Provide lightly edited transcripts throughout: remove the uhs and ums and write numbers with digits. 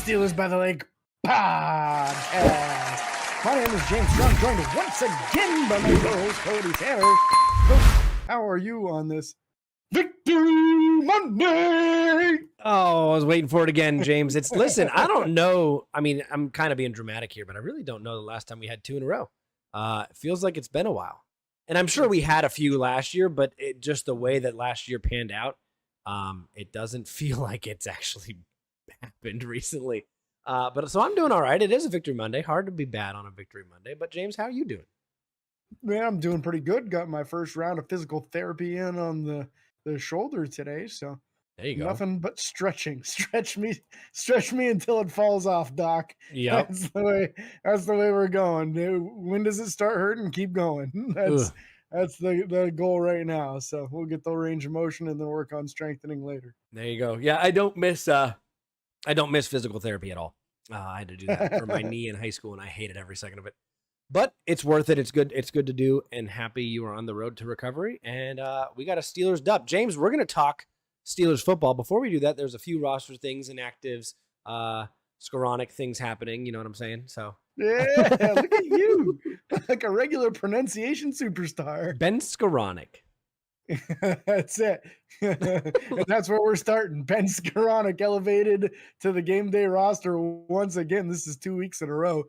Steelers by the Lake podcast. My name is James Strong, joined once again by my co-host Cody Tanner. Coach, how are you on this Victory Monday? Oh, I was waiting for it again, James. Listen, I don't know. I mean, I'm kind of being dramatic here, but I really don't know the last time we had 2 in a row. It feels like it's been a while. And I'm sure we had a few last year, but just the way that last year panned out, it doesn't feel like it's actually happened recently. So I'm doing all right. It is a Victory Monday. Hard to be bad on a Victory Monday. But James, how are you doing? Man, I'm doing pretty good. Got my first round of physical therapy in on the shoulder today. So there you go. Nothing but stretching. Stretch me until it falls off, Doc. Yeah. That's the way we're going. When does it start hurting? Keep going. That's the goal right now. So we'll get the range of motion and then work on strengthening later. There you go. Yeah, I don't miss physical therapy at all. I had to do that for my knee in high school, and I hated every second of it. But it's worth it. It's good. It's good to do, and happy you are on the road to recovery. And we got a Steelers dub. James, we're going to talk Steelers football. Before we do that, there's a few roster things, inactives, Skoranek things happening. You know what I'm saying? So yeah, look at you, like a regular pronunciation superstar. Ben Skoranek. That's it. And that's where we're starting. Ben Skoranek elevated to the game day roster once again. This is 2 weeks in a row.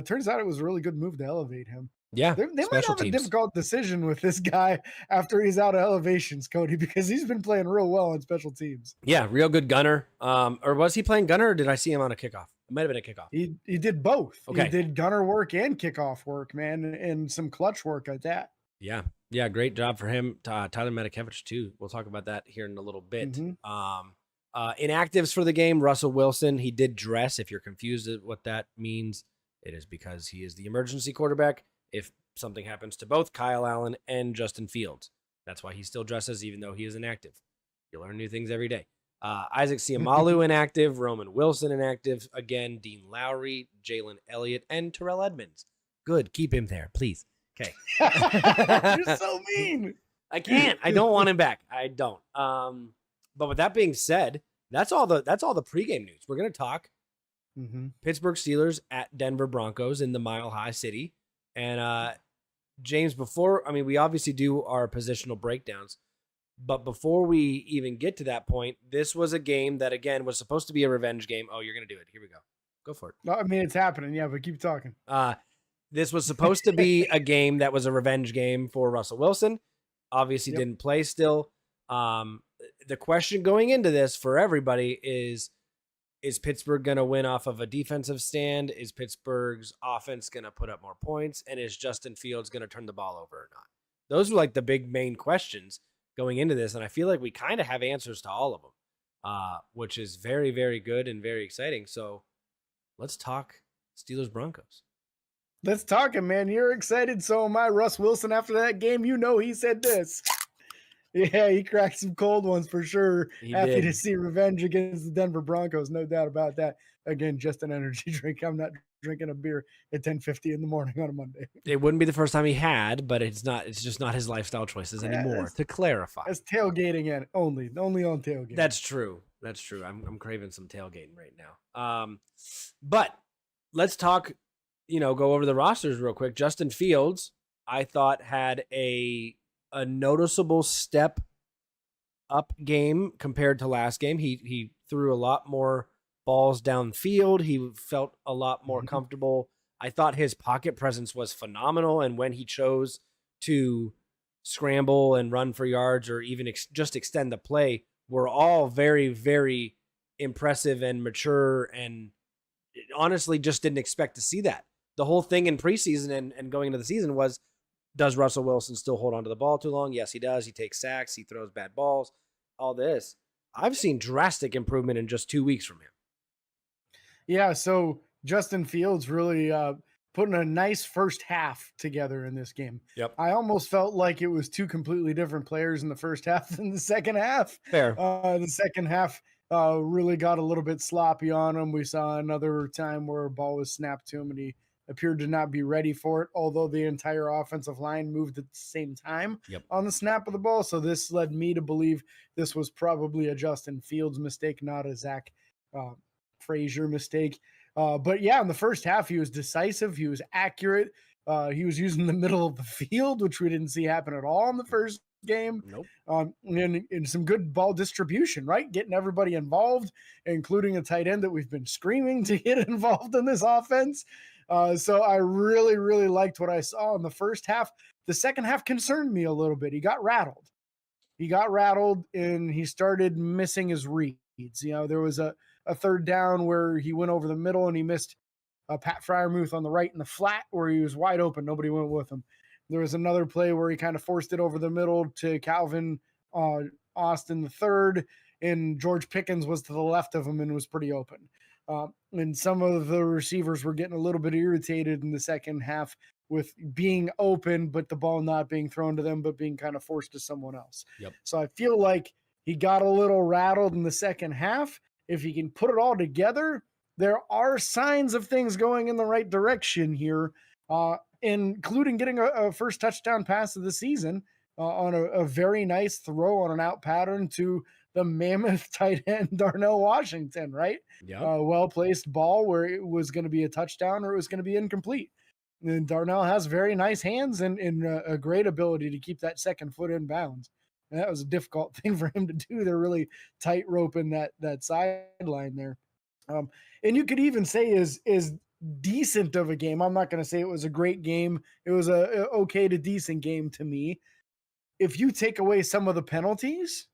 Turns out it was a really good move to elevate him. Yeah, they might have a difficult decision with this guy after he's out of elevations, Cody, because he's been playing real well on special teams. Yeah, real good gunner. Or was he playing gunner, or did I see him on a kickoff? It might have been a kickoff. He did both. Okay. He did gunner work and kickoff work, man, and some clutch work at that. Yeah, great job for him. Tyler Medikevich, too. We'll talk about that here in a little bit. Mm-hmm. Inactives for the game, Russell Wilson. He did dress. If you're confused at what that means, it is because he is the emergency quarterback if something happens to both Kyle Allen and Justin Fields. That's why he still dresses, even though he is inactive. You learn new things every day. Isaac Seumalo inactive, Roman Wilson inactive, again, Dean Lowry, Jalen Elliott, and Terrell Edmonds. Good, keep him there, please. Okay. You're so mean. I can't. I don't want him back. I don't. But with that being said, that's all the pregame news. We're gonna talk Pittsburgh Steelers at Denver Broncos in the Mile High City. And James, we obviously do our positional breakdowns, but before we even get to that point, this was a game that again was supposed to be a revenge game. Oh, you're gonna do it. Here we go. Go for it. I mean, it's happening. Yeah, but keep talking. This was supposed to be a game that was a revenge game for Russell Wilson. Obviously didn't play still. The question going into this for everybody is Pittsburgh going to win off of a defensive stand? Is Pittsburgh's offense going to put up more points? And is Justin Fields going to turn the ball over or not? Those are like the big main questions going into this. And I feel like we kind of have answers to all of them, which is very, very good and very exciting. So let's talk Steelers Broncos. Let's talk it, man. You're excited. So am I. Russ Wilson, after that game, he said this. Yeah, he cracked some cold ones for sure. Happy to see revenge against the Denver Broncos. No doubt about that. Again, just an energy drink. I'm not drinking a beer at 10:50 in the morning on a Monday. It wouldn't be the first time he had, but it's just not his lifestyle choices anymore, to clarify. It's tailgating and only on tailgating. That's true. I'm craving some tailgating right now. But let's talk, go over the rosters real quick. Justin Fields, I thought, had a noticeable step up game compared to last game. He threw a lot more balls downfield. He felt a lot more comfortable. I thought his pocket presence was phenomenal, and when he chose to scramble and run for yards or even just extend the play were all very, very impressive and mature, and honestly just didn't expect to see that. The whole thing in preseason and going into the season was, does Russell Wilson still hold on to the ball too long? Yes, he does. He takes sacks. He throws bad balls. All this. I've seen drastic improvement in just 2 weeks from him. Yeah, so Justin Fields really putting a nice first half together in this game. Yep. I almost felt like it was two completely different players in the first half than the second half. Fair. The second half really got a little bit sloppy on him. We saw another time where a ball was snapped to him and he appeared to not be ready for it, although the entire offensive line moved at the same time on the snap of the ball. So this led me to believe this was probably a Justin Fields mistake, not a Zach Frazier mistake. But yeah, in the first half, he was decisive. He was accurate. He was using the middle of the field, which we didn't see happen at all in the first game. Nope. And some good ball distribution, right? Getting everybody involved, including a tight end that we've been screaming to get involved in this offense. So I really, really liked what I saw in the first half. The second half concerned me a little bit. He got rattled and he started missing his reads. There was a third down where he went over the middle and he missed Pat Fryermuth on the right in the flat where he was wide open. Nobody went with him. There was another play where he kind of forced it over the middle to Calvin Austin the third, and George Pickens was to the left of him and was pretty open. And some of the receivers were getting a little bit irritated in the second half with being open, but the ball not being thrown to them, but being kind of forced to someone else. So I feel like he got a little rattled in the second half. If he can put it all together, there are signs of things going in the right direction here, including getting a first touchdown pass of the season on a very nice throw on an out pattern to the mammoth tight end Darnell Washington, right? Well-placed ball where it was going to be a touchdown or it was going to be incomplete. And Darnell has very nice hands and a great ability to keep that second foot in bounds. And that was a difficult thing for him to do. They're really tight roping that sideline there. And you could even say is decent of a game. I'm not going to say it was a great game. It was a okay to decent game to me. If you take away some of the penalties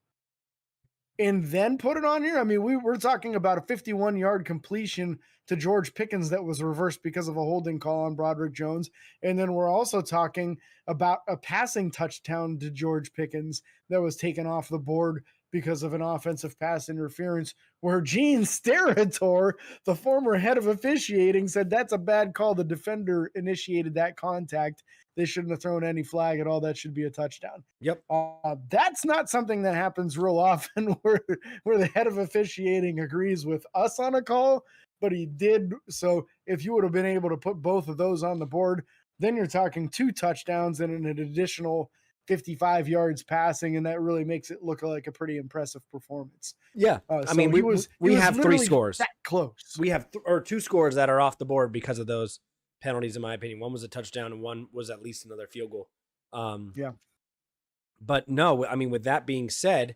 and then put it on here, I mean, we're talking about a 51-yard completion to George Pickens that was reversed because of a holding call on Broderick Jones. And then we're also talking about a passing touchdown to George Pickens that was taken off the board because of an offensive pass interference where Gene Steratore, the former head of officiating, said that's a bad call. The defender initiated that contact. They shouldn't have thrown any flag at all. That should be a touchdown. That's not something that happens real often where the head of officiating agrees with us on a call, but he did. So if you would have been able to put both of those on the board, then you're talking 2 touchdowns and an additional 55 yards passing, and that really makes it look like a pretty impressive performance. I mean, we have 3 scores. That close. We have 2 scores that are off the board because of those penalties, in my opinion. One was a touchdown and one was at least another field goal. But no, I mean, with that being said,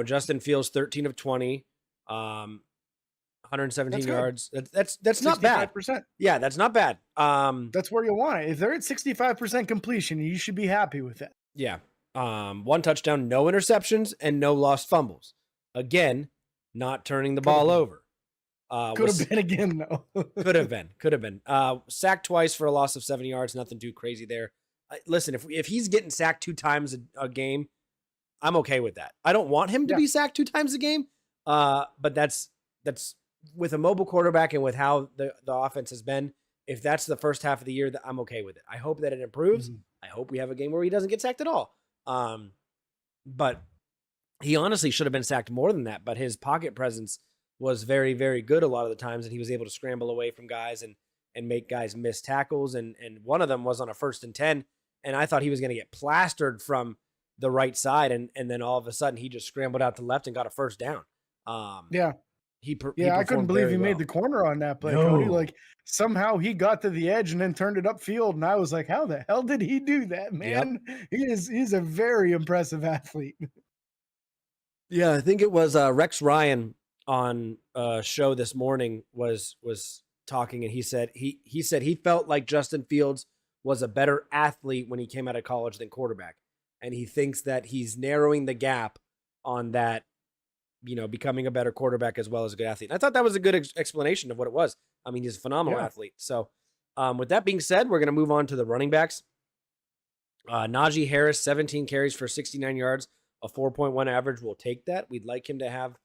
Justin Fields 13 of 20, 117 yards. That's not bad. 65%. Yeah, that's not bad. That's where you want it. If they're at 65% completion, you should be happy with it. Yeah. 1 touchdown, no interceptions, and no lost fumbles. Again, not turning the ball over. Could have been again, though. Could have been. Sacked twice for a loss of 7 yards. Nothing too crazy there. Listen, if he's getting sacked 2 times a game, I'm okay with that. I don't want him to be sacked 2 times a game, but that's with a mobile quarterback and with how the offense has been. If that's the first half of the year, I'm okay with it. I hope that it improves. I hope we have a game where he doesn't get sacked at all. But he honestly should have been sacked more than that. But his pocket presence was very, very good a lot of the times, and he was able to scramble away from guys and make guys miss tackles. And one of them was on a 1st and 10, and I thought he was going to get plastered from the right side, and then all of a sudden he just scrambled out to left and got a first down. I couldn't believe he made the corner on that play, Cody. Like, somehow he got to the edge and then turned it upfield, and I was like, how the hell did he do that, man? He's a very impressive athlete. Yeah, I think it was Rex Ryan on a show this morning was talking, and he said he felt like Justin Fields was a better athlete when he came out of college than quarterback, and he thinks that he's narrowing the gap on that, becoming a better quarterback as well as a good athlete. And I thought that was a good explanation of what it was. I mean, he's a phenomenal athlete. So with that being said, we're going to move on to the running backs. Najee Harris, 17 carries for 69 yards, a 4.1 average. We'll take that. We'd like him to have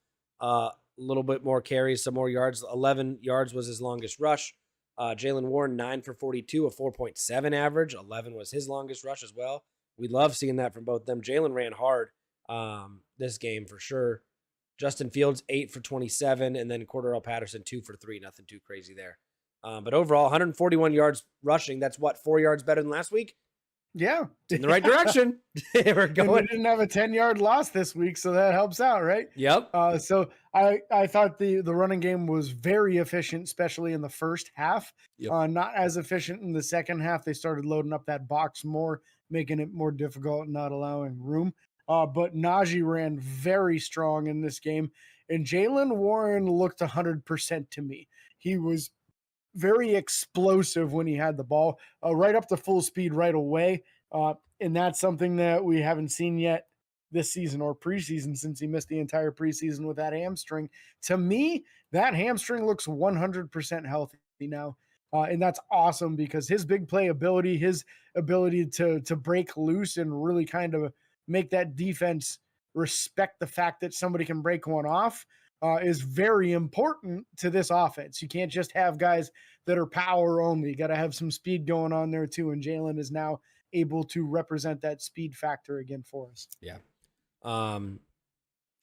a little bit more carries, some more yards. 11 yards was his longest rush. Jalen Warren, 9 for 42, a 4.7 average. 11 was his longest rush as well. We love seeing that from both them. Jalen ran hard this game for sure. Justin Fields, 8 for 27, and then Cordarrelle Patterson, 2 for 3. Nothing too crazy there. But overall, 141 yards rushing. That's 4 yards better than last week? Yeah. It's in the right direction. We're going. And we didn't have a 10-yard loss this week, so that helps out, right? Yep. So I thought the running game was very efficient, especially in the first half. Yep. Not as efficient in the second half. They started loading up that box more, making it more difficult, not allowing room. But Najee ran very strong in this game, and Jalen Warren looked 100% to me. He was very explosive when he had the ball, right up to full speed right away. And that's something that we haven't seen yet this season or preseason, since he missed the entire preseason with that hamstring. To me, that hamstring looks 100% healthy now. And that's awesome, because his big play ability, his ability to break loose and really kind of make that defense respect the fact that somebody can break one off, is very important to this offense. You can't just have guys that are power only. You got to have some speed going on there too. And Jalen is now able to represent that speed factor again for us. Yeah.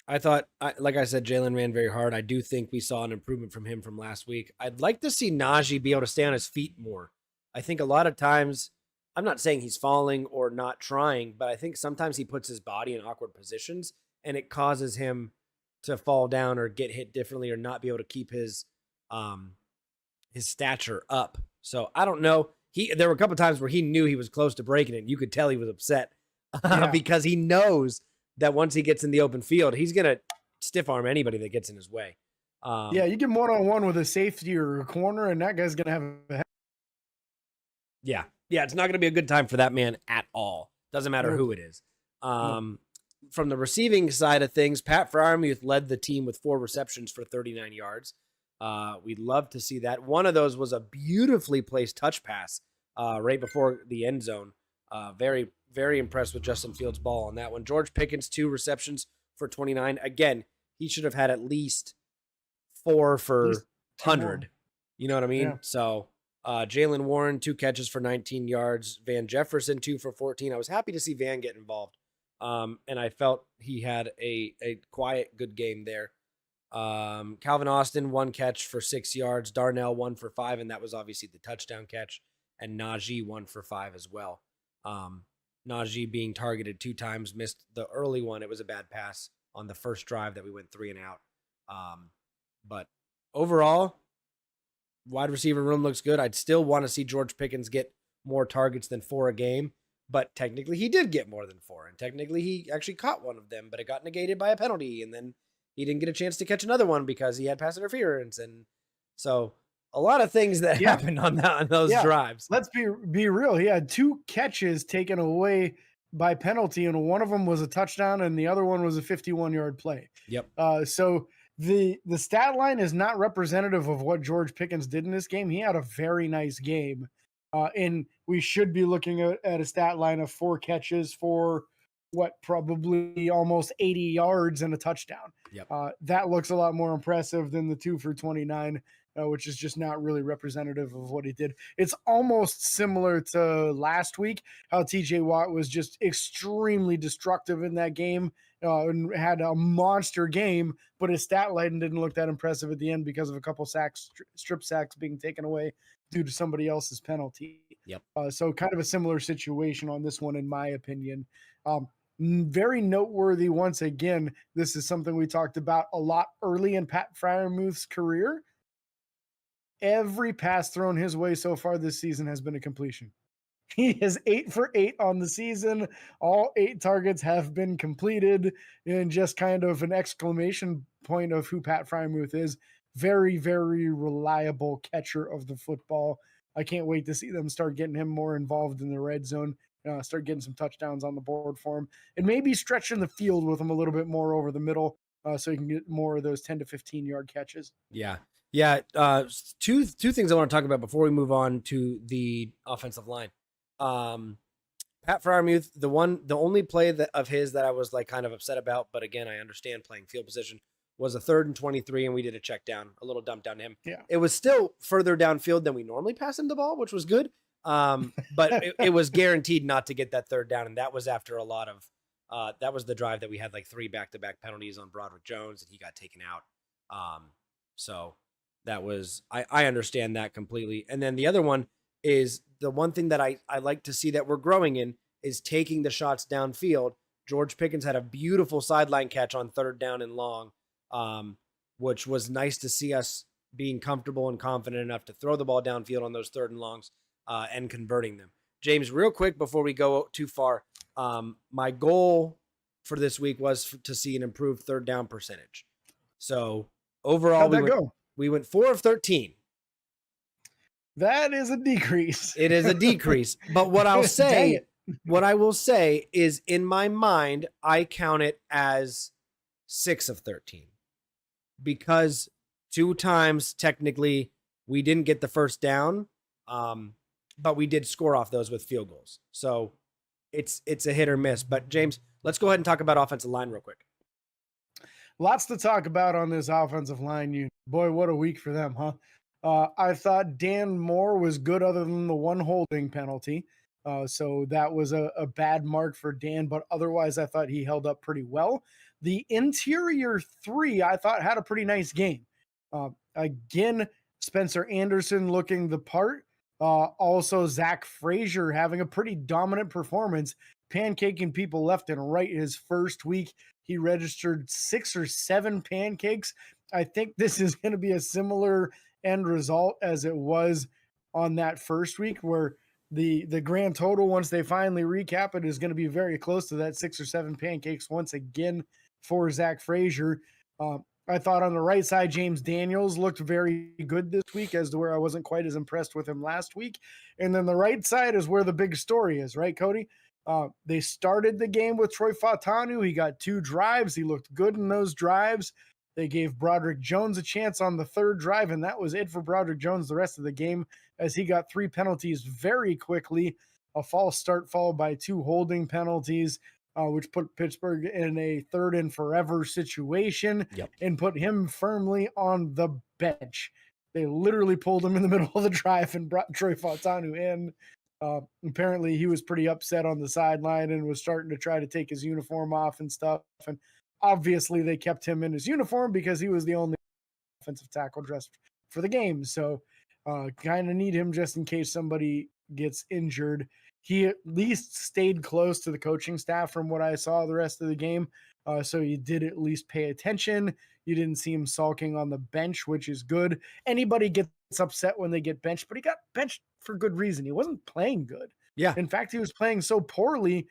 I thought, like I said, Jalen ran very hard. I do think we saw an improvement from him from last week. I'd like to see Najee be able to stay on his feet more. I think a lot of times, I'm not saying he's falling or not trying, but I think sometimes he puts his body in awkward positions and it causes him to fall down or get hit differently or not be able to keep his stature up. So I don't know. There were a couple times where he knew he was close to breaking it. You could tell he was upset because he knows that once he gets in the open field, he's going to stiff arm anybody that gets in his way. You get one-on-one with a safety or a corner, and that guy's going to have a Yeah, it's not going to be a good time for that man at all. Doesn't matter who it is. From the receiving side of things, Pat Freiermuth led the team with 4 receptions for 39 yards. We'd love to see that. One of those was a beautifully placed touch pass right before the end zone. Very, very impressed with Justin Fields' ball on that one. George Pickens, 2 receptions for 29. Again, he should have had at least 4 for 100. You know what I mean? Yeah. So Jalen Warren, 2 catches for 19 yards. Van Jefferson, 2 for 14. I was happy to see Van get involved. And I felt he had a quiet, good game there. Calvin Austin, 1 catch for 6 yards. Darnell, 1 for 5, and that was obviously the touchdown catch. And Najee, 1 for 5 as well. Najee being targeted 2 times, missed the early one. It was a bad pass on the first drive that we went 3 and out. But overall, wide receiver room looks good. I'd still want to see George Pickens get more targets than 4 a game. But technically, he did get more than 4. And technically, he actually caught one of them, but it got negated by a penalty. And then he didn't get a chance to catch another one because he had pass interference. And so a lot of things that happened on those drives. Let's be real. He had 2 catches taken away by penalty, and one of them was a touchdown, and the other one was a 51-yard play. Yep. So the stat line is not representative of what George Pickens did in this game. He had a very nice game. And we should be looking at a stat line of 4 catches for probably almost 80 yards and a touchdown. Yep. That looks a lot more impressive than the 2 for 29, which is just not really representative of what he did. It's almost similar to last week, how TJ Watt was just extremely destructive in that game and had a monster game, but his stat line didn't look that impressive at the end because of a couple strip sacks being taken away due to somebody else's penalty. Yep. So kind of a similar situation on this one, in my opinion. Very noteworthy once again. This is something we talked about a lot early in Pat Freiermuth's career. Every pass thrown his way so far this season has been a completion. He is 8 for 8 on the season. All 8 targets have been completed, and just kind of an exclamation point of who Pat Freiermuth is. Very, very reliable catcher of the football. I can't wait to see them start getting him more involved in the red zone, start getting some touchdowns on the board for him, and maybe stretching the field with him a little bit more over the middle so he can get more of those 10 to 15-yard catches. Yeah. Two things I want to talk about before we move on to the offensive line. Pat Freiermuth, the only play of his that I was like kind of upset about, but again, I understand playing field position, was a 3rd and 23, and we did a check down, a little dump down to him. Yeah. It was still further downfield than we normally pass him the ball, which was good. But it was guaranteed not to get that 3rd down, and that was after a lot of that was the drive that we had like 3 back-to-back penalties on Broderick Jones, and he got taken out. So that was I understand that completely. And then the other one is the one thing that I like to see that we're growing in is taking the shots downfield. George Pickens had a beautiful sideline catch on 3rd down and long, which was nice to see us being comfortable and confident enough to throw the ball downfield on those 3rd and longs and converting them. James, real quick before we go too far, my goal for this week was to see an improved 3rd down percentage. So overall, we went 4 of 13. That is a decrease. It is a decrease. But what I'll say, what I will say is, in my mind, I count it as 6 of 13 because 2 times technically we didn't get the 1st down, but we did score off those with field goals. So it's a hit or miss. But James, let's go ahead and talk about offensive line real quick. Lots to talk about on this offensive line unit. Boy, what a week for them, huh? I thought Dan Moore was good other than the 1 holding penalty. So that was a bad mark for Dan, but otherwise I thought he held up pretty well. The interior 3, I thought, had a pretty nice game. Again, Spencer Anderson looking the part. Also, Zach Frazier having a pretty dominant performance, pancaking people left and right. His first week, he registered 6 or 7 pancakes. I think this is going to be a similar end result as it was on that first week, where the grand total, once they finally recap it, is going to be very close to that 6 or 7 pancakes once again for Zach Frazier. I thought on the right side, James Daniels looked very good this week, as to where I wasn't quite as impressed with him last week. And then the right side is where the big story is, right, Cody? They started the game with Troy Fautanu. He got 2 drives. He looked good in those drives. They gave Broderick Jones a chance on the 3rd drive, and that was it for Broderick Jones the rest of the game, as he got 3 penalties very quickly, a false start followed by 2 holding penalties, which put Pittsburgh in a 3rd and forever situation and put him firmly on the bench. They literally pulled him in the middle of the drive and brought Troy Fautanu in. Apparently he was pretty upset on the sideline and was starting to try to take his uniform off and stuff. And obviously they kept him in his uniform because he was the only offensive tackle dressed for the game. So kind of need him just in case somebody gets injured. He at least stayed close to the coaching staff from what I saw the rest of the game. So you did at least pay attention. You didn't see him sulking on the bench, which is good. Anybody gets upset when they get benched, but he got benched for good reason. He wasn't playing good. Yeah. In fact, he was playing so poorly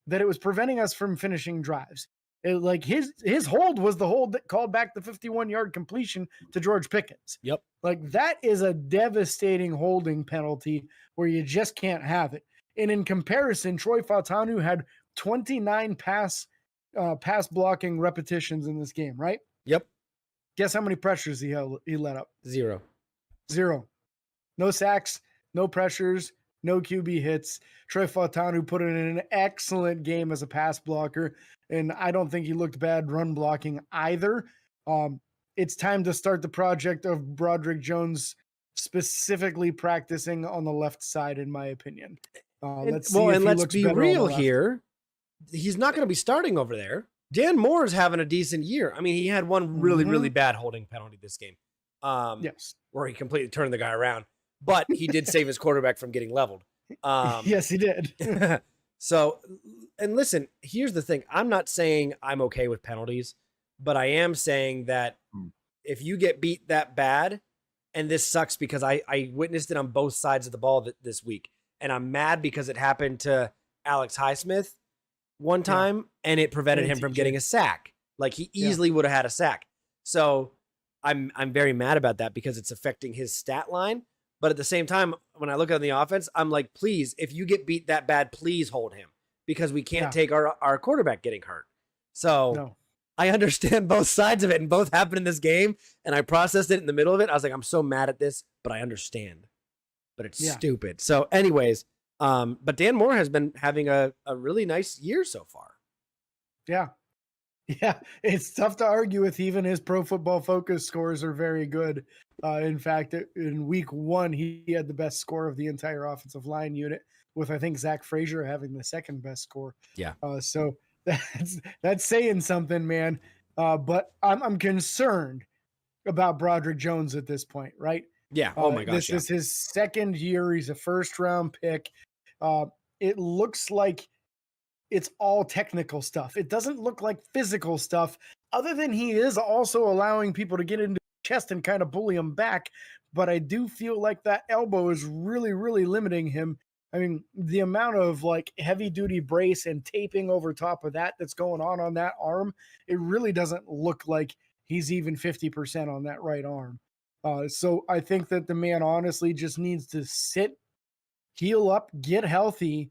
that it was preventing us from finishing drives. Like his hold was the hold that called back the 51-yard completion to George Pickens. Yep. Like that is a devastating holding penalty where you just can't have it. And in comparison, Troy Fautanu had 29 pass blocking repetitions in this game, right? Yep. Guess how many pressures he let up? 0. No sacks, no pressures, no QB hits. Troy Fautanu put in an excellent game as a pass blocker, and I don't think he looked bad run blocking either. It's time to start the project of Broderick Jones specifically practicing on the left side, in my opinion. Let's be real here. He's not going to be starting over there. Dan Moore's having a decent year. I mean, he had one really, really bad holding penalty this game. Yes. Where he completely turned the guy around. But he did save his quarterback from getting leveled. Yes, he did. So, and listen, here's the thing. I'm not saying I'm okay with penalties, but I am saying that if you get beat that bad, and this sucks because I witnessed it on both sides of the ball this week, and I'm mad because it happened to Alex Highsmith one time, and it prevented him from getting a sack. Like he easily would have had a sack. So I'm very mad about that because it's affecting his stat line. But at the same time, when I look at the offense, I'm like, please, if you get beat that bad, please hold him because we can't take our quarterback getting hurt. So I understand both sides of it, and both happened in this game. And I processed it in the middle of it. I was like, I'm so mad at this, but I understand. But it's stupid. So anyways, but Dan Moore has been having a really nice year so far. Yeah. Yeah, it's tough to argue with. Even his Pro Football Focus scores are very good. In fact, in week 1, he had the best score of the entire offensive line unit, with I think Zach Frazier having the second best score. Yeah. So that's saying something, man. But I'm concerned about Broderick Jones at this point, right? Yeah. Oh my gosh. This is his second year. He's a first round pick. It looks like it's all technical stuff. It doesn't look like physical stuff, other than he is also allowing people to get into the chest and kind of bully him back. But I do feel like that elbow is really, really limiting him. I mean, the amount of like heavy duty brace and taping over top of that that's going on that arm, it really doesn't look like he's even 50% on that right arm. So I think that the man honestly just needs to sit, heal up, get healthy,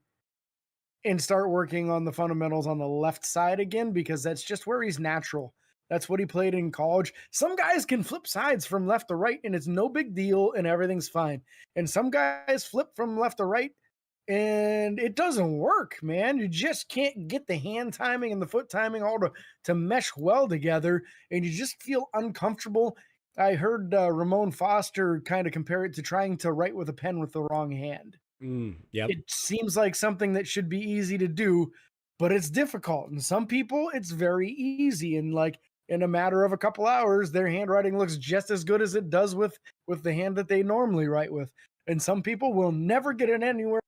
and start working on the fundamentals on the left side again, because that's just where he's natural. That's what he played in college. Some guys can flip sides from left to right and it's no big deal and everything's fine. And some guys flip from left to right and it doesn't work, man. You just can't get the hand timing and the foot timing all to mesh well together, and you just feel uncomfortable. I heard Ramon Foster kind of compare it to trying to write with a pen with the wrong hand. Yep. It seems like something that should be easy to do, but it's difficult. And some people, it's very easy. And like in a matter of a couple hours, their handwriting looks just as good as it does with the hand that they normally write with. And some people will never get it anywhere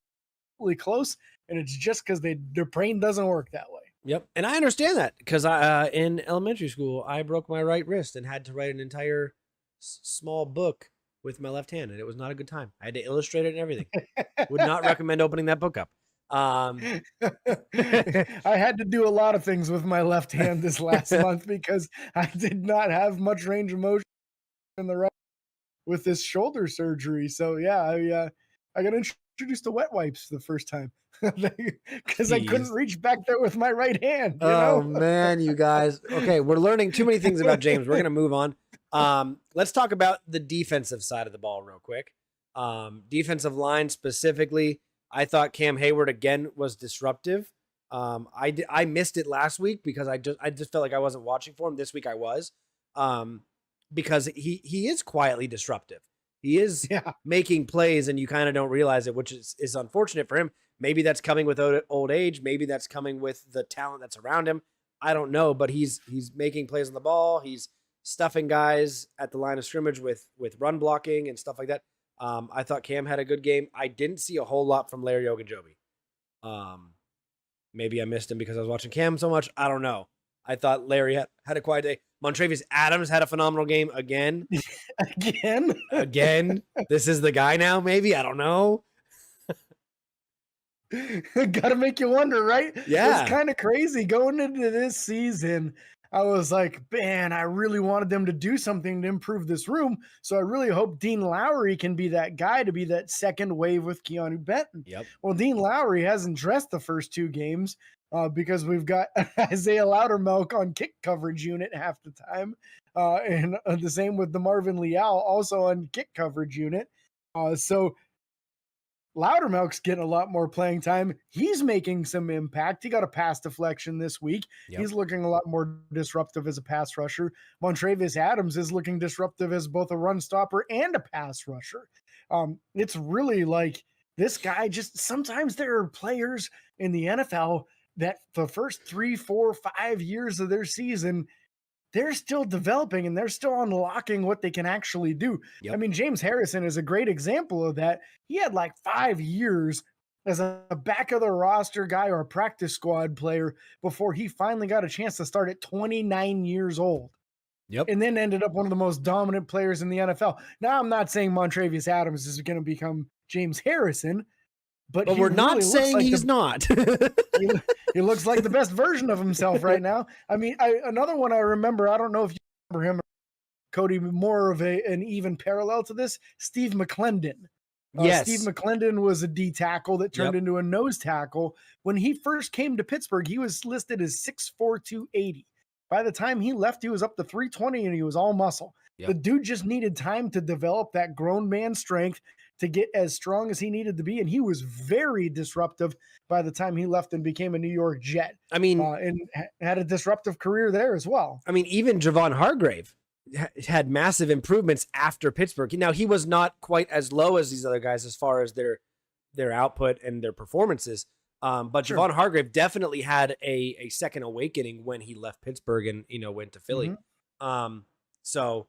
really close. And it's just because their brain doesn't work that way. Yep. And I understand that because in elementary school, I broke my right wrist and had to write an entire small book with my left hand, and it was not a good time. I had to illustrate it and everything. Would not recommend opening that book up. I had to do a lot of things with my left hand this last month because I did not have much range of motion in the right with this shoulder surgery. So yeah, I got introduced to wet wipes the first time because I couldn't reach back there with my right hand. You know? Man, you guys. Okay, we're learning too many things about James. We're gonna move on. Let's talk about the defensive side of the ball real quick. Defensive line specifically, I thought Cam Hayward again was disruptive. I missed it last week because I just felt like I wasn't watching for him. This week I was, because he is quietly disruptive. He is making plays and you kind of don't realize it, which is unfortunate for him. Maybe that's coming with old age. Maybe that's coming with the talent that's around him. I don't know, but he's making plays on the ball. He's stuffing guys at the line of scrimmage with run blocking and stuff like that. I thought Cam had a good game. I didn't see a whole lot from Larry Ogunjobi. Maybe I missed him because I was watching Cam so much. I don't know. I thought Larry had a quiet day. Montravius Adams had a phenomenal game again. Again. This is the guy now, maybe? I don't know. Gotta make you wonder, right? Yeah. It's kind of crazy going into this season. I was like, man, I really wanted them to do something to improve this room. So I really hope Dean Lowry can be that guy to be that second wave with Keanu Benton. Yep. Well, Dean Lowry hasn't dressed the first 2 games because we've got Isaiah Loudermilk on kick coverage unit half the time. And the same with the Marvin Leal also on kick coverage unit. So Loudermilk's getting a lot more playing time. He's making some impact. He got a pass deflection this week. Yep. He's looking a lot more disruptive as a pass rusher. Montravius Adams is looking disruptive as both a run stopper and a pass rusher. It's really like this guy just, sometimes there are players in the NFL that the first 3, 4, 5 years of their season, they're still developing and they're still unlocking what they can actually do. Yep. I mean, James Harrison is a great example of that. He had like 5 years as a back of the roster guy or a practice squad player before he finally got a chance to start at 29 years old. Yep. And then ended up one of the most dominant players in the NFL. Now, I'm not saying Montravius Adams is going to become James Harrison, but we're not saying like he's not. He looks like the best version of himself right now. I mean, another one I remember, I don't know if you remember him, Cody, more of an even parallel to this, Steve McClendon. Yes. Steve McClendon was a D tackle that turned into a nose tackle. When he first came to Pittsburgh, he was listed as 6'4", 280. By the time he left, he was up to 320 and he was all muscle. Yep. The dude just needed time to develop that grown man strength to get as strong as he needed to be. And he was very disruptive by the time he left and became a New York Jet. I mean, and had a disruptive career there as well. I mean, even Javon Hargrave had massive improvements after Pittsburgh. Now, he was not quite as low as these other guys as far as their output and their performances. But Sure. Javon Hargrave definitely had a second awakening when he left Pittsburgh and, went to Philly. So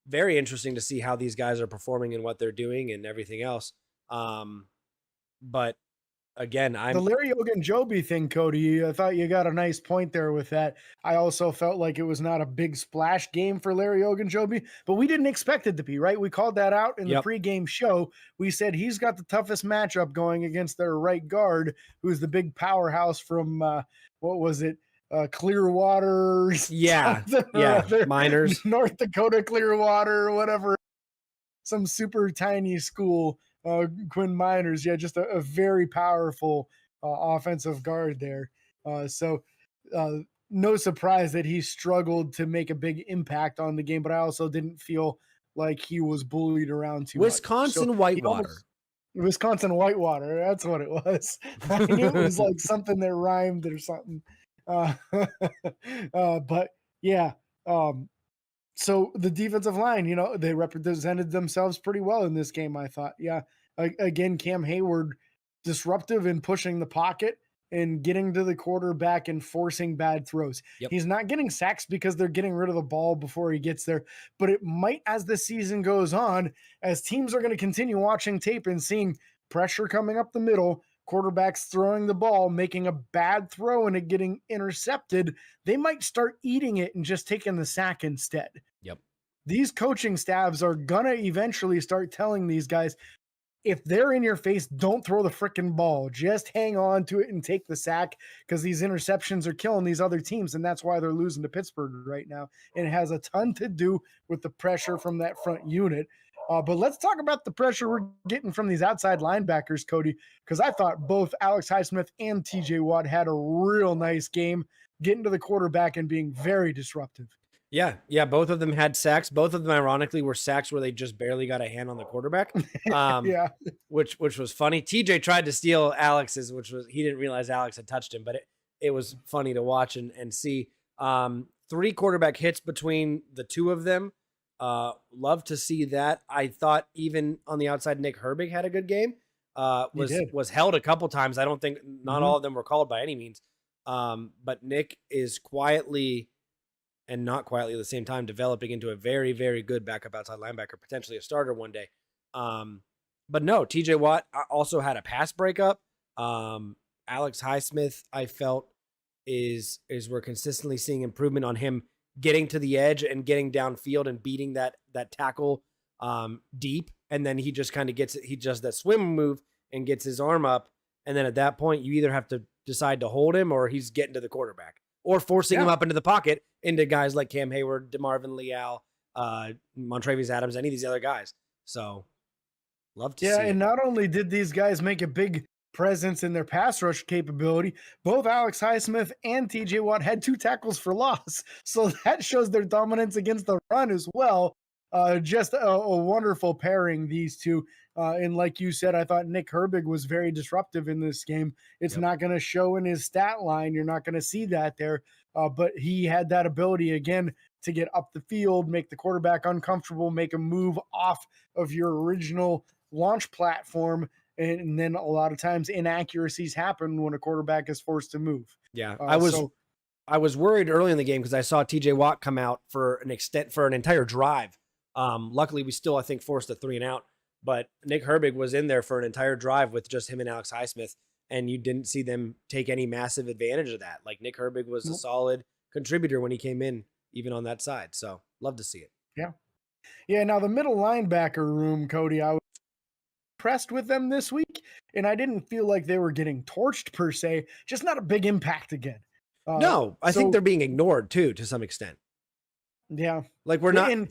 very interesting to see how these guys are performing and what they're doing and everything else. But again, the Larry Ogunjobi thing, Cody, I thought you got a nice point there with that. I also felt like it was not a big splash game for Larry Ogunjobi, but we didn't expect it to be, right? We called that out in the pregame show. We said he's got the toughest matchup going against their right guard, who's the big powerhouse from, what was it? Clearwater. Yeah. Miners. North Dakota Clearwater or whatever. Some super tiny school. Quinn Miners, just a very powerful offensive guard there. So no surprise that he struggled to make a big impact on the game, but I also didn't feel like he was bullied around too Wisconsin much. Whitewater. Wisconsin Whitewater, that's what it was. I knew it was like something that rhymed or something. But yeah, so the defensive line, they represented themselves pretty well in this game, I thought. Yeah. Again, Cam Hayward disruptive in pushing the pocket and getting to the quarterback and forcing bad throws. He's not getting sacks because they're getting rid of the ball before he gets there, but it might as the season goes on, as teams are going to continue watching tape and seeing pressure coming up the middle, quarterbacks throwing the ball, making a bad throw and it getting intercepted, they might start eating it and just taking the sack instead. These coaching staffs are going to eventually start telling these guys, if they're in your face, don't throw the freaking ball. Just hang on to it and take the sack, because these interceptions are killing these other teams, and that's why they're losing to Pittsburgh right now. And it has a ton to do with the pressure from that front unit. But let's talk about the pressure we're getting from these outside linebackers, Cody, because I thought both Alex Highsmith and TJ Watt had a real nice game getting to the quarterback and being very disruptive. Yeah. Both of them had sacks. Both of them, ironically, were sacks where they just barely got a hand on the quarterback. Which was funny. TJ tried to steal Alex's, he didn't realize Alex had touched him, but it was funny to watch and see. 3 quarterback hits between the two of them. Love to see that. I thought even on the outside, Nick Herbig had a good game. Was held a couple times. I don't think not all of them were called by any means. But Nick is quietly and not quietly at the same time developing into a very, very good backup outside linebacker, potentially a starter one day. But no, TJ Watt also had a pass breakup. Alex Highsmith, I felt, is we're consistently seeing improvement on him getting to the edge and getting downfield and beating that tackle deep. And then he just kind of he does that swim move and gets his arm up. And then at that point, you either have to decide to hold him or he's getting to the quarterback or forcing him up into the pocket into guys like Cam Hayward, DeMarvin Leal, Montravius Adams, any of these other guys. So love to see and not only did these guys make a big presence in their pass rush capability, both Alex Highsmith and TJ Watt had 2 tackles for loss. So that shows their dominance against the run as well. Just a wonderful pairing, these two. And like you said, I thought Nick Herbig was very disruptive in this game. It's not going to show in his stat line. You're not going to see that there. But he had that ability, again, to get up the field, make the quarterback uncomfortable, make him move off of your original launch platform. And then a lot of times inaccuracies happen when a quarterback is forced to move. Yeah, I was worried early in the game because I saw TJ Watt come out for an entire drive. Luckily, we still, I think, forced a 3 and out. But Nick Herbig was in there for an entire drive with just him and Alex Highsmith, and you didn't see them take any massive advantage of that. Like, Nick Herbig was a solid contributor when he came in, even on that side. So love to see it. Yeah. Now the middle linebacker room, Cody, I was impressed with them this week, and I didn't feel like they were getting torched per se, just not a big impact again. No, I think they're being ignored too, to some extent. Yeah. Like, we're not. And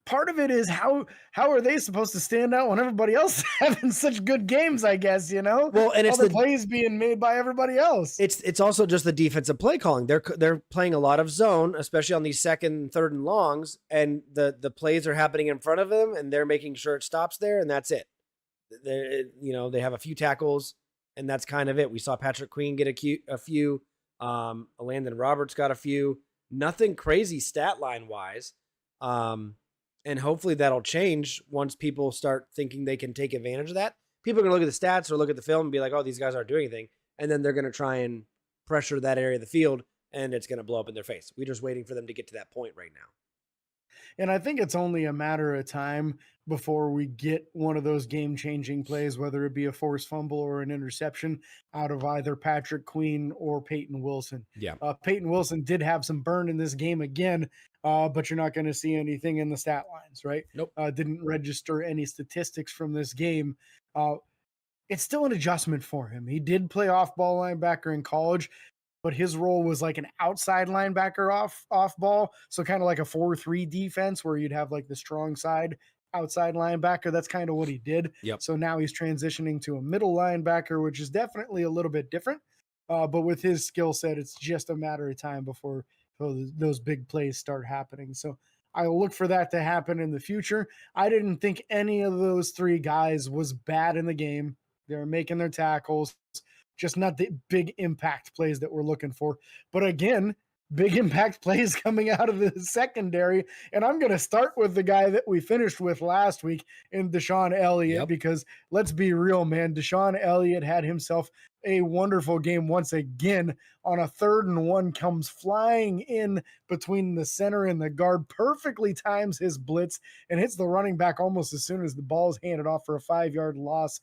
part of it is how are they supposed to stand out when everybody else is having such good games, I guess, Well, and it's the plays being made by everybody else. It's also just the defensive play calling. They're playing a lot of zone, especially on these 2nd, 3rd and longs, and the plays are happening in front of them and they're making sure it stops there, and that's it. They have a few tackles, and that's kind of it. We saw Patrick Queen get a few. Landon Roberts got a few. Nothing crazy stat line wise. And hopefully that'll change once people start thinking they can take advantage of that. People are going to look at the stats or look at the film and be like, oh, these guys aren't doing anything. And then they're going to try and pressure that area of the field, and it's going to blow up in their face. We're just waiting for them to get to that point right now. And I think it's only a matter of time before we get one of those game-changing plays, whether it be a forced fumble or an interception out of either Patrick Queen or Peyton Wilson. Yeah. Peyton Wilson did have some burn in this game again, but you're not going to see anything in the stat lines, right? Nope. Didn't register any statistics from this game. It's still an adjustment for him. He did play off-ball linebacker in college, but his role was like an outside linebacker off ball. So kind of like a 4-3 defense where you'd have like the strong side outside linebacker. That's kind of what he did. Yep. So now he's transitioning to a middle linebacker, which is definitely a little bit different. But with his skill set, it's just a matter of time before those big plays start happening. So I look for that to happen in the future. I didn't think any of those three guys was bad in the game. They were making their tackles. Just not the big impact plays that we're looking for. But again, big impact plays coming out of the secondary. And I'm going to start with the guy that we finished with last week in Deshaun Elliott, because let's be real, man. Deshaun Elliott had himself a wonderful game once again. On a 3rd and 1, comes flying in between the center and the guard, perfectly times his blitz and hits the running back almost as soon as the ball is handed off for a 5-yard loss.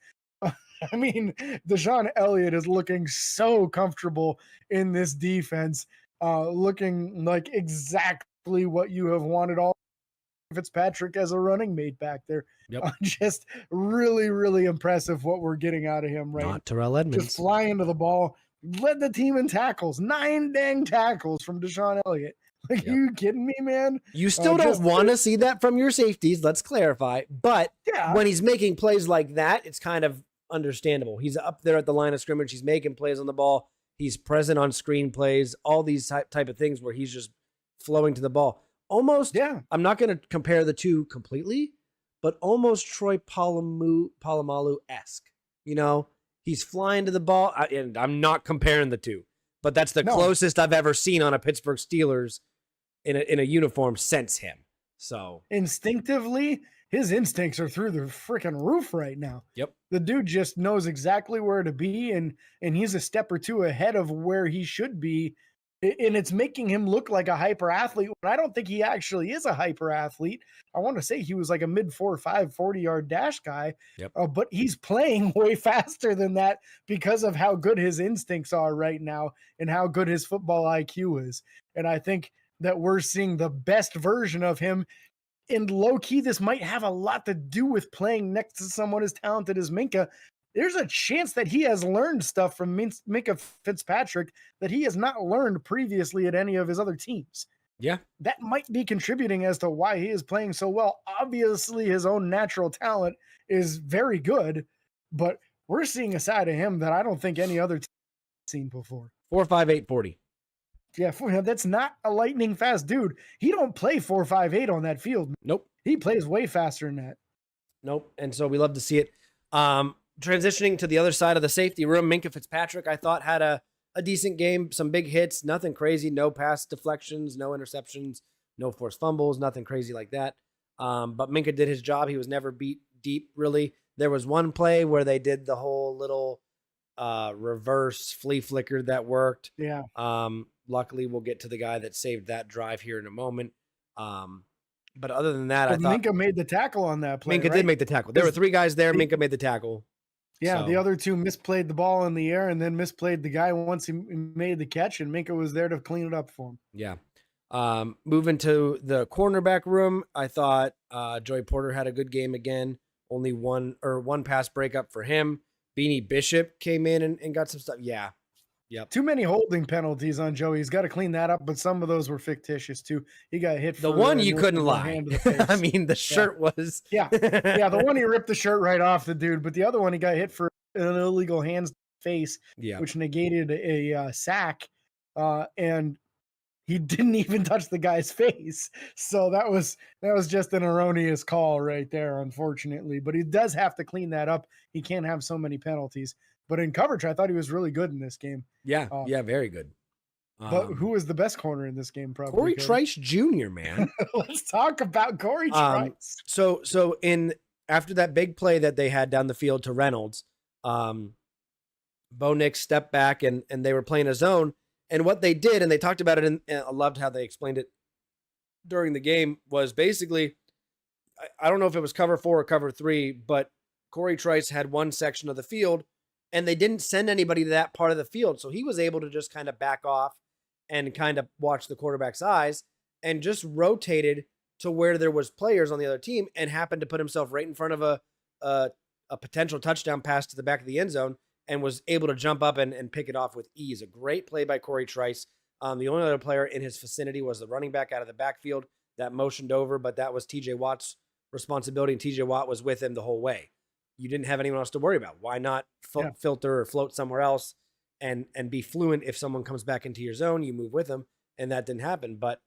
I mean, Deshaun Elliott is looking so comfortable in this defense, looking like exactly what you have wanted all Fitzpatrick as a running mate back there. Just really, really impressive what we're getting out of him right now. Not Terrell Edmonds. Just flying to the ball, led the team in tackles, 9 dang tackles from Deshaun Elliott. Like, are you kidding me, man? You still don't want to see that from your safeties, let's clarify. But when he's making plays like that, it's kind of understandable. He's up there at the line of scrimmage. He's making plays on the ball. He's present on screen plays, all these type of things where he's just flowing to the ball. Almost, I'm not going to compare the two completely, but almost Troy Polamalu-esque. You know, he's flying to the ball, and I'm not comparing the two, but that's the closest I've ever seen on a Pittsburgh Steelers in a uniform since him. So instinctively, his instincts are through the freaking roof right now. The dude just knows exactly where to be, and he's a step or two ahead of where he should be. And it's making him look like a hyper athlete. I don't think he actually is a hyper athlete. I want to say he was like a mid 4.5 40-yard dash guy, but he's playing way faster than that because of how good his instincts are right now and how good his football IQ is. And I think that we're seeing the best version of him. And low key, this might have a lot to do with playing next to someone as talented as Minkah. There's a chance that he has learned stuff from Minkah Fitzpatrick that he has not learned previously at any of his other teams. That might be contributing as to why he is playing so well. Obviously, his own natural talent is very good, but we're seeing a side of him that I don't think any other team has seen before. 4.58 40. Yeah, that's not a lightning fast dude. He don't play 4.58 on that field. Nope. He plays way faster than that. Nope. And so we love to see it. Transitioning to the other side of the safety room, Minkah Fitzpatrick, I thought, had a decent game, some big hits, nothing crazy, no pass deflections, no interceptions, no forced fumbles, nothing crazy like that. But Minkah did his job. He was never beat deep, really. There was one play where they did the whole little reverse flea flicker that worked. Luckily, we'll get to the guy that saved that drive here in a moment. But other than that, I thought Minkah made the tackle on that play. Minkah did make the tackle. There were 3 guys there. Minkah made the tackle. Yeah, the other 2 misplayed the ball in the air and then misplayed the guy once he made the catch, and Minkah was there to clean it up for him. Moving to the cornerback room, I thought Joey Porter had a good game again. Only one pass breakup for him. Beanie Bishop came in and got some stuff. Too many holding penalties on Joey. He's got to clean that up, but some of those were fictitious too. He got hit. The one you couldn't lie. I mean, the shirt was. The one he ripped the shirt right off the dude, but the other one he got hit for an illegal hands face, which negated a sack. And he didn't even touch the guy's face. So that was just an erroneous call right there, unfortunately. But he does have to clean that up. He can't have so many penalties. But in coverage, I thought he was really good in this game. Yeah, very good. But who was the best corner in this game? Probably Corey Trice Jr., man. Let's talk about Corey Trice. So after that big play that they had down the field to Reynolds, Bo Nix stepped back and they were playing a zone. And what they did, and they talked about it, and I loved how they explained it during the game, was basically, I don't know if it was cover 4 or cover 3, but Corey Trice had one section of the field, and they didn't send anybody to that part of the field. So he was able to just kind of back off and kind of watch the quarterback's eyes and just rotated to where there was players on the other team and happened to put himself right in front of a potential touchdown pass to the back of the end zone and was able to jump up and pick it off with ease. A great play by Corey Trice. The only other player in his vicinity was the running back out of the backfield that motioned over, but that was TJ Watt's responsibility, and TJ Watt was with him the whole way. You didn't have anyone else to worry about. Why not filter or float somewhere else and be fluent? If someone comes back into your zone, you move with them, and that didn't happen. But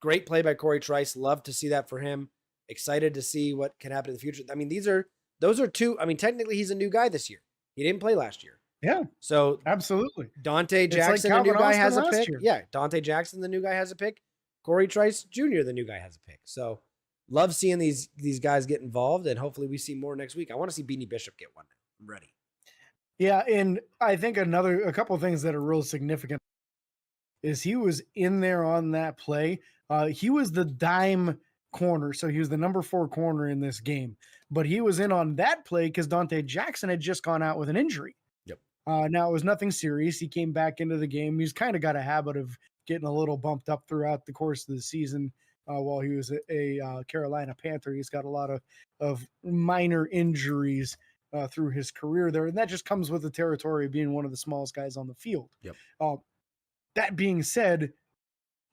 great play by Corey Trice. Love to see that for him. Excited to see what can happen in the future. I mean, those are two. I mean, technically, he's a new guy this year. He didn't play last year. Yeah. So absolutely. Dante Jackson, the new guy, has a pick. Year. Yeah. Dante Jackson, the new guy, has a pick. Corey Trice Jr., the new guy, has a pick. So love seeing these guys get involved, and hopefully we see more next week. I want to see Beanie Bishop get one. I'm ready. Yeah, and I think a couple of things that are real significant is he was in there on that play. He was the dime corner, so he was the number 4 corner in this game. But he was in on that play because Dante Jackson had just gone out with an injury. Yep. Now, it was nothing serious. He came back into the game. He's kind of got a habit of getting a little bumped up throughout the course of the season. While he was a Carolina Panther, he's got a lot of minor injuries through his career there, and that just comes with the territory of being one of the smallest guys on the field. Yep. That being said,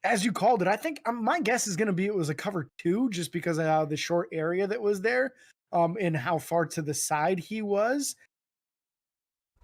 as you called it, I think my guess is going to be it was a cover 2 just because of the short area that was there and how far to the side he was.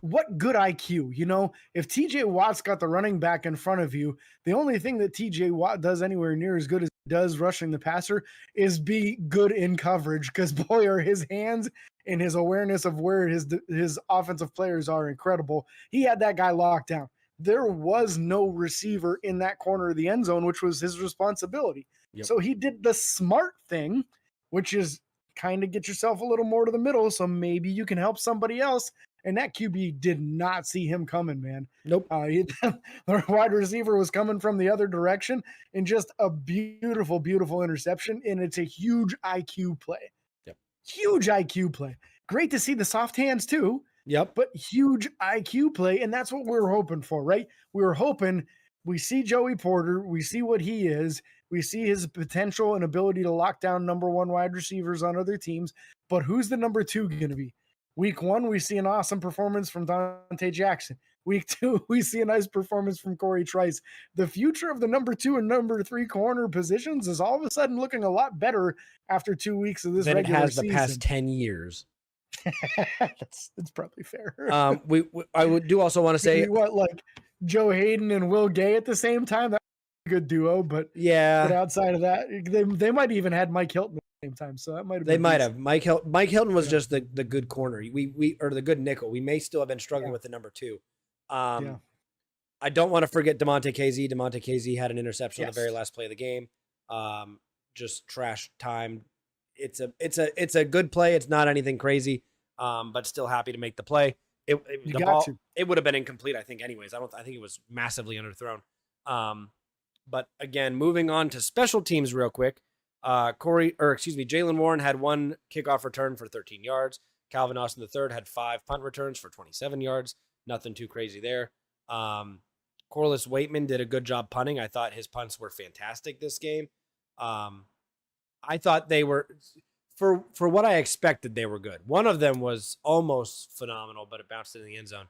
What good IQ, if TJ Watt's got the running back in front of you, the only thing that TJ Watt does anywhere near as good as he does rushing the passer is be good in coverage, because boy, are his hands and his awareness of where his offensive players are incredible. He had that guy locked down. There was no receiver in that corner of the end zone, which was his responsibility. Yep. So he did the smart thing, which is kind of get yourself a little more to the middle, so maybe you can help somebody else. And that QB did not see him coming, man. Nope. The wide receiver was coming from the other direction, and just a beautiful, beautiful interception. And it's a huge IQ play. Yep. Huge IQ play. Great to see the soft hands too. Yep. But huge IQ play. And that's what we were hoping for, right? We were hoping we see Joey Porter. We see what he is. We see his potential and ability to lock down number 1 wide receivers on other teams. But who's the number 2 going to be? Week 1, we see an awesome performance from Dante Jackson. Week 2, we see a nice performance from Corey Trice. The future of the number 2 and number 3 corner positions is all of a sudden looking a lot better after 2 weeks of this than regular it has season. The past 10 years. That's probably fair. I do also want to say like Joe Hayden and Will Gay at the same time. That's a good duo, but yeah. But outside of that, they might even had Mike Hilton at the same time. So that might have. They might have. Mike Hilton was just the good corner. We or the good nickel. We may still have been struggling with the number 2. I don't want to forget DeMonte Casey. DeMonte Casey had an interception on the very last play of the game. Just trash time. It's a good play. It's not anything crazy, but still happy to make the play. It would have been incomplete, I think, anyways. I think it was massively underthrown. But again, moving on to special teams real quick. Jalen Warren had 1 kickoff return for 13 yards. Calvin Austin III had 5 punt returns for 27 yards. Nothing too crazy there. Corliss Waitman did a good job punting. I thought his punts were fantastic this game. I thought they were, for what I expected, they were good. One of them was almost phenomenal, but it bounced in the end zone.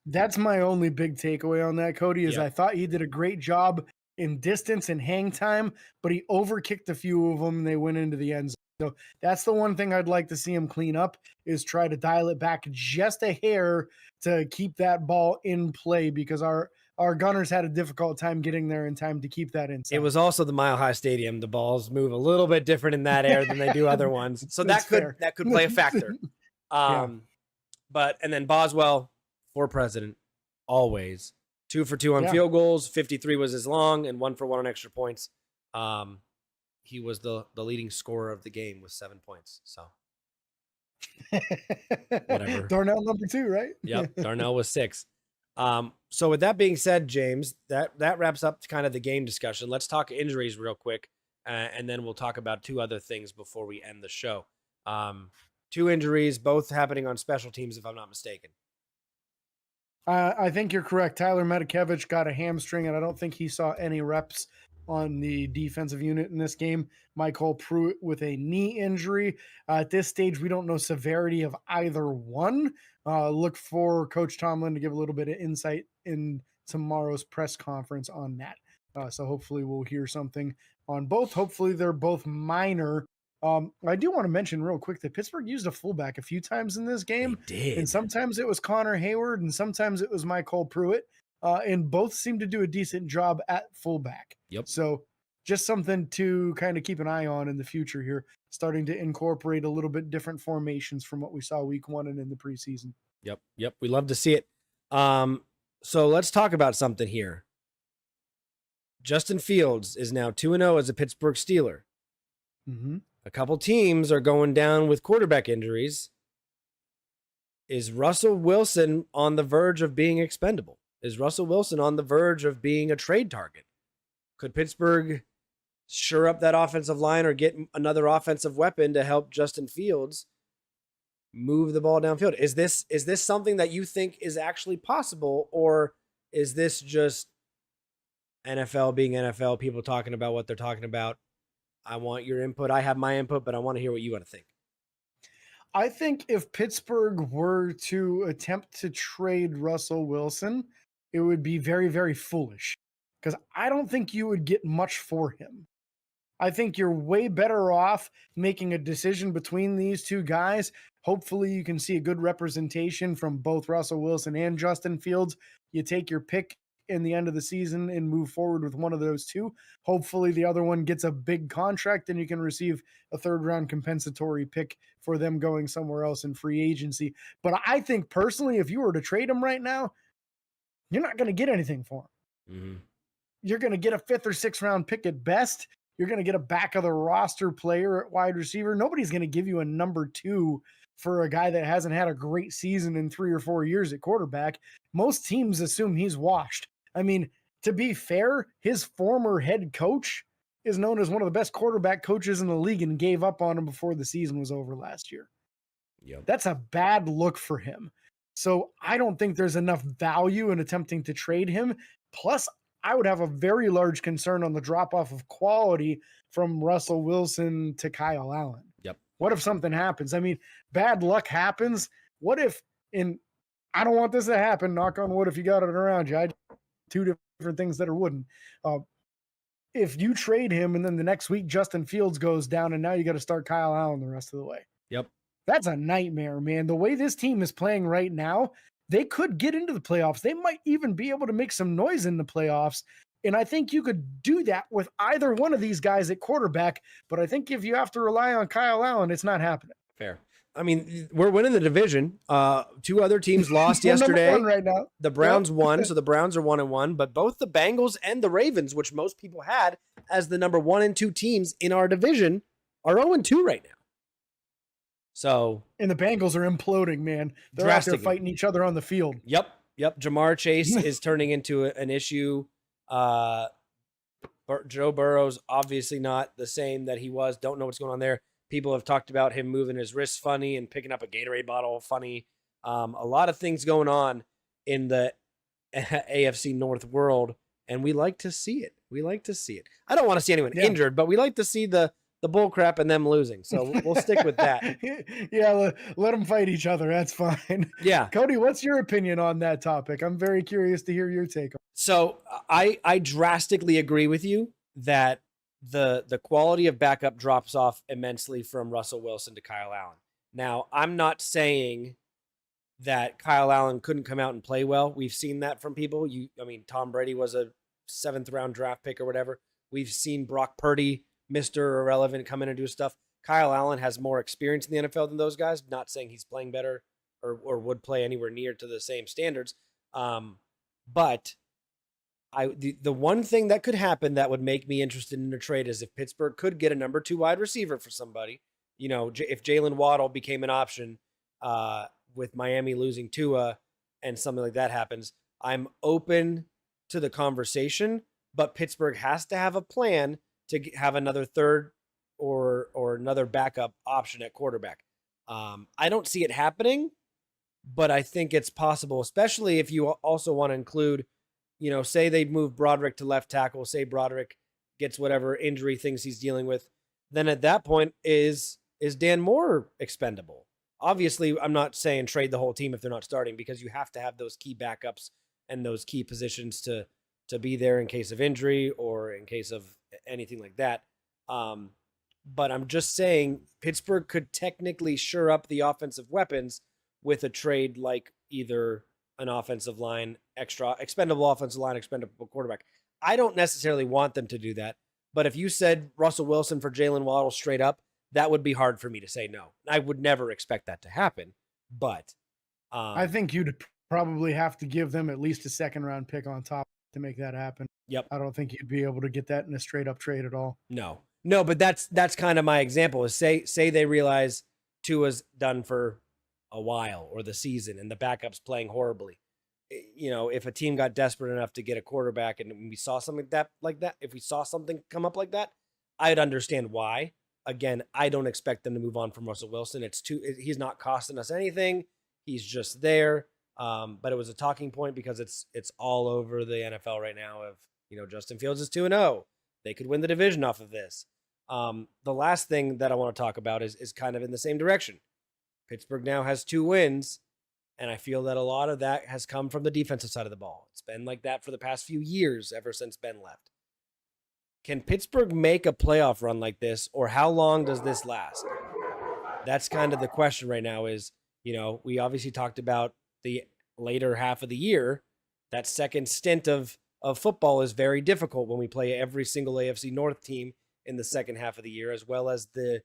That's my only big takeaway on that, Cody, is I thought he did a great job in distance and hang time, but he overkicked a few of them and they went into the end zone. So that's the one thing I'd like to see him clean up, is try to dial it back just a hair to keep that ball in play, because our gunners had a difficult time getting there in time to keep that inside. It was also the Mile High Stadium. The balls move a little bit different in that air than they do other ones. So that could play a factor. But and then Boswell for president, always 2 for 2 on field goals. 53 was his long, and 1 for 1 on extra points. He was the leading scorer of the game with 7 points. So whatever. Darnell number 2, right? Yep. Darnell was 6. So with that being said, James, that wraps up kind of the game discussion. Let's talk injuries real quick, and then we'll talk about 2 other things before we end the show. 2 injuries, both happening on special teams, if I'm not mistaken. I think you're correct. Tyler Medikevich got a hamstring, and I don't think he saw any reps on the defensive unit in this game. Michael Pruitt with a knee injury. At this stage, we don't know severity of either one. Look for Coach Tomlin to give a little bit of insight in tomorrow's press conference on that. So hopefully we'll hear something on both. Hopefully they're both minor. I do want to mention real quick that Pittsburgh used a fullback a few times in this game. They did. And sometimes it was Connor Hayward and sometimes it was Michael Pruitt. And both seem to do a decent job at fullback. Yep. So just something to kind of keep an eye on in the future here, starting to incorporate a little bit different formations from what we saw week 1 and in the preseason. Yep. We love to see it. So let's talk about something here. Justin Fields is now 2-0 as a Pittsburgh Steeler. Mm-hmm. A couple teams are going down with quarterback injuries. Is Russell Wilson on the verge of being expendable? Is Russell Wilson on the verge of being a trade target? Could Pittsburgh shore up that offensive line or get another offensive weapon to help Justin Fields move the ball downfield? Is this something that you think is actually possible, or is this just NFL being NFL, people talking about what they're talking about? I want your input. I have my input, but I want to hear what you want to think. I think if Pittsburgh were to attempt to trade Russell Wilson, it would be very, very foolish, because I don't think you would get much for him. I think you're way better off making a decision between these two guys. Hopefully you can see a good representation from both Russell Wilson and Justin Fields. You take your pick in the end of the season and move forward with one of those two. Hopefully the other one gets a big contract and you can receive a 3rd round compensatory pick for them going somewhere else in free agency. But I think personally, if you were to trade him right now, you're not going to get anything for him. Mm-hmm. You're going to get a 5th or 6th round pick at best. You're going to get a back of the roster player at wide receiver. Nobody's going to give you a number 2 for a guy that hasn't had a great season in 3 or 4 years at quarterback. Most teams assume he's washed. I mean, to be fair, his former head coach is known as one of the best quarterback coaches in the league and gave up on him before the season was over last year. Yep. That's a bad look for him. So I don't think there's enough value in attempting to trade him. Plus, I would have a very large concern on the drop-off of quality from Russell Wilson to Kyle Allen. Yep. What if something happens? I mean, bad luck happens. What if, I don't want this to happen, knock on wood if you got it around you. 2 different things that are wooden. If you trade him and then the next week Justin Fields goes down and now you got to start Kyle Allen the rest of the way. Yep. That's a nightmare, man. The way this team is playing right now, they could get into the playoffs. They might even be able to make some noise in the playoffs. And I think you could do that with either one of these guys at quarterback. But I think if you have to rely on Kyle Allen, it's not happening. Fair. I mean, we're winning the division. 2 other teams lost yesterday. Number 1 right now. The Browns won, so the Browns are 1-1. But both the Bengals and the Ravens, which most people had as the number 1 and 2 teams in our division, are 0-2 right now. So, and the Bengals are imploding, man. They're out there fighting each other on the field. Yep. Jamar Chase is turning into an issue. Joe Burrow's obviously not the same that he was. Don't know what's going on there. People have talked about him moving his wrists funny and picking up a Gatorade bottle funny. A lot of things going on in the AFC North world, and we like to see it. I don't want to see anyone injured, but we like to see the bull crap and them losing. So we'll stick with that. Yeah, let them fight each other. That's fine. Yeah. Cody, what's your opinion on that topic? I'm very curious to hear your take on it. So I drastically agree with you that the quality of backup drops off immensely from Russell Wilson to Kyle Allen. Now, I'm not saying that Kyle Allen couldn't come out and play well. We've seen that from people. Tom Brady was a 7th round draft pick or whatever. We've seen Brock Purdy, Mr. Irrelevant, come in and do stuff. Kyle Allen has more experience in the NFL than those guys. Not saying he's playing better or would play anywhere near to the same standards. But the one thing that could happen that would make me interested in a trade is if Pittsburgh could get a number 2 wide receiver for somebody. If Jalen Waddle became an option with Miami losing Tua and something like that happens, I'm open to the conversation, but Pittsburgh has to have a plan to have another third or another backup option at quarterback. I don't see it happening, but I think it's possible, especially if you also want to include, say they move Broderick to left tackle, say Broderick gets whatever injury things he's dealing with, then at that point is Dan Moore expendable? Obviously, I'm not saying trade the whole team if they're not starting, because you have to have those key backups and those key positions to be there in case of injury or in case of anything like that. But I'm just saying Pittsburgh could technically shore up the offensive weapons with a trade like either an offensive line, expendable offensive line, expendable quarterback. I don't necessarily want them to do that, but if you said Russell Wilson for Jalen Waddle straight up, that would be hard for me to say no. I would never expect that to happen, but I think you'd probably have to give them at least a 2nd round pick on top to make that happen. Yep. I don't think you'd be able to get that in a straight up trade at all. No, but that's kind of my example is say they realize Tua's done for a while or the season and the backup's playing horribly. If a team got desperate enough to get a quarterback and we saw something like that, if we saw something come up like that, I'd understand why. Again, I don't expect them to move on from Russell Wilson. He's not costing us anything. He's just there. But it was a talking point because it's all over the NFL right now of, Justin Fields is 2-0. They could win the division off of this. The last thing that I want to talk about is kind of in the same direction. Pittsburgh now has 2 wins, and I feel that a lot of that has come from the defensive side of the ball. It's been like that for the past few years, ever since Ben left. Can Pittsburgh make a playoff run like this, or how long does this last? That's kind of the question right now is, we obviously talked about the later half of the year. That second stint of football is very difficult when we play every single AFC North team in the second half of the year, as well as the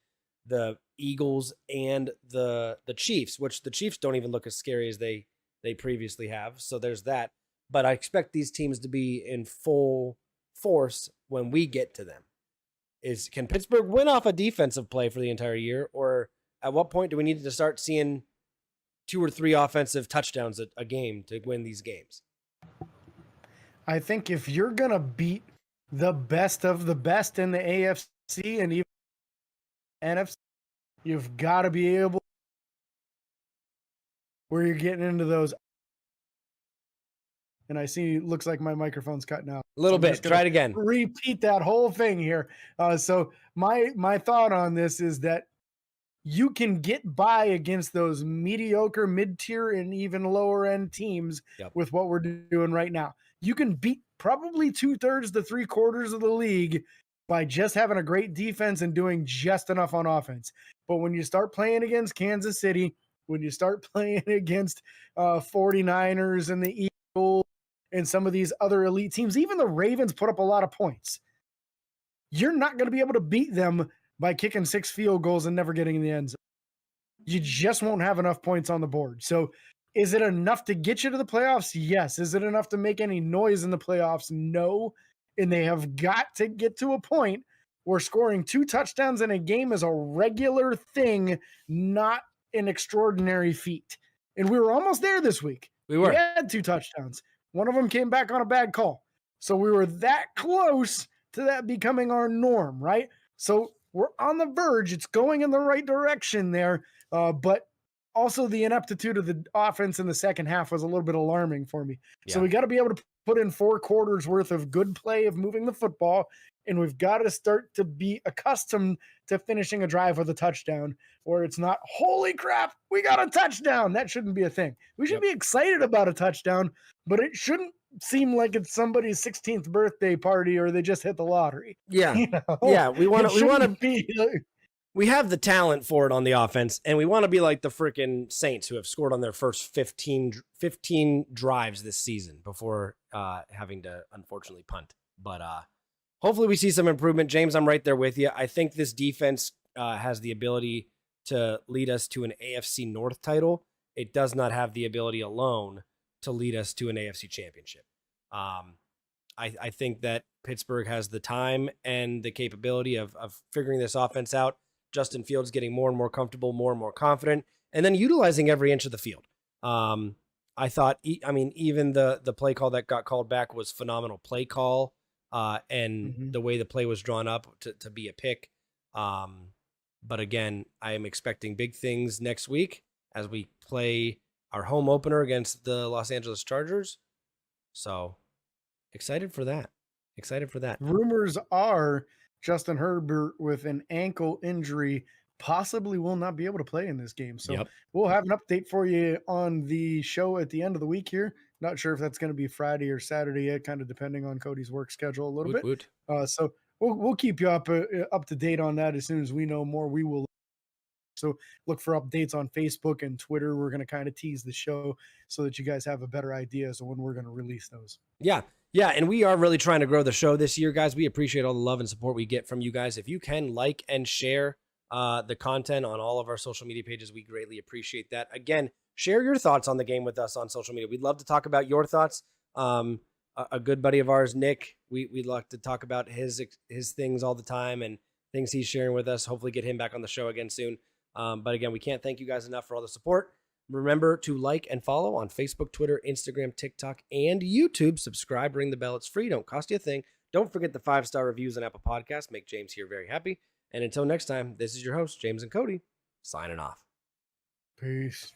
Eagles and the Chiefs, which the Chiefs don't even look as scary as they previously have. So there's that. But I expect these teams to be in full force when we get to them. Can Pittsburgh win off a defensive play for the entire year, or at what point do we need to start seeing 2 or 3 offensive touchdowns a game to win these games? I think if you're going to beat the best of the best in the AFC and even NFC, you've got to be able where you're getting into those. And I see, looks like my microphone's cutting out. A little bit. Try it again. Repeat that whole thing here. So my thought on this is that you can get by against those mediocre, mid-tier, and even lower-end teams with what we're doing right now. You can beat probably 2/3 to 3/4 of the league by just having a great defense and doing just enough on offense. But when you start playing against Kansas City, when you start playing against 49ers and the Eagles and some of these other elite teams, even the Ravens put up a lot of points. You're not going to be able to beat them by kicking 6 field goals and never getting in the end zone. You just won't have enough points on the board. So is it enough to get you to the playoffs? Yes. Is it enough to make any noise in the playoffs? No. And they have got to get to a point where scoring 2 touchdowns in a game is a regular thing, not an extraordinary feat. And we were almost there this week. We had 2 touchdowns. One of them came back on a bad call. So we were that close to that becoming our norm, right? So we're on the verge. It's going in the right direction there. But also the ineptitude of the offense in the second half was a little bit alarming for me. Yeah. So we got to be able to put in 4 quarters worth of good play of moving the football. And we've got to start to be accustomed to finishing a drive with a touchdown, where it's not, holy crap, we got a touchdown. That shouldn't be a thing. We should be excited about a touchdown, but it shouldn't seem like it's somebody's 16th birthday party or they just hit the lottery. Yeah. You know? Yeah. We want to be like, we have the talent for it on the offense, and we want to be like the freaking Saints who have scored on their first 15 drives this season before having to unfortunately punt. But hopefully we see some improvement. James, I'm right there with you. I think this defense has the ability to lead us to an AFC North title. It does not have the ability alone to lead us to an AFC championship. I think that Pittsburgh has the time and the capability of figuring this offense out. Justin Fields getting more and more comfortable, more and more confident, and then utilizing every inch of the field. I thought, even the play call that got called back was phenomenal play call, and the way the play was drawn up to be a pick. But again, I am expecting big things next week as we play our home opener against the Los Angeles Chargers. So excited for that. Rumors are Justin Herbert with an ankle injury possibly will not be able to play in this game. So we'll have an update for you on the show at the end of the week here. Not sure if that's going to be Friday or Saturday yet, kind of depending on Cody's work schedule a little bit. So we'll keep you up to date on that as soon as we know more. We will. So look for updates on Facebook and Twitter. We're going to kind of tease the show so that you guys have a better idea as to when we're going to release those. Yeah, and we are really trying to grow the show this year, guys. We appreciate all the love and support we get from you guys. If you can like and share the content on all of our social media pages, we greatly appreciate that. Again, share your thoughts on the game with us on social media. We'd love to talk about your thoughts. A good buddy of ours, Nick, we'd like to talk about his things all the time and things he's sharing with us. Hopefully get him back on the show again soon. But again, we can't thank you guys enough for all the support. Remember to like and follow on Facebook, Twitter, Instagram, TikTok, and YouTube. Subscribe, ring the bell. It's free. Don't cost you a thing. Don't forget the 5-star reviews on Apple Podcasts. Make James here very happy. And until next time, this is your host, James and Cody, signing off. Peace.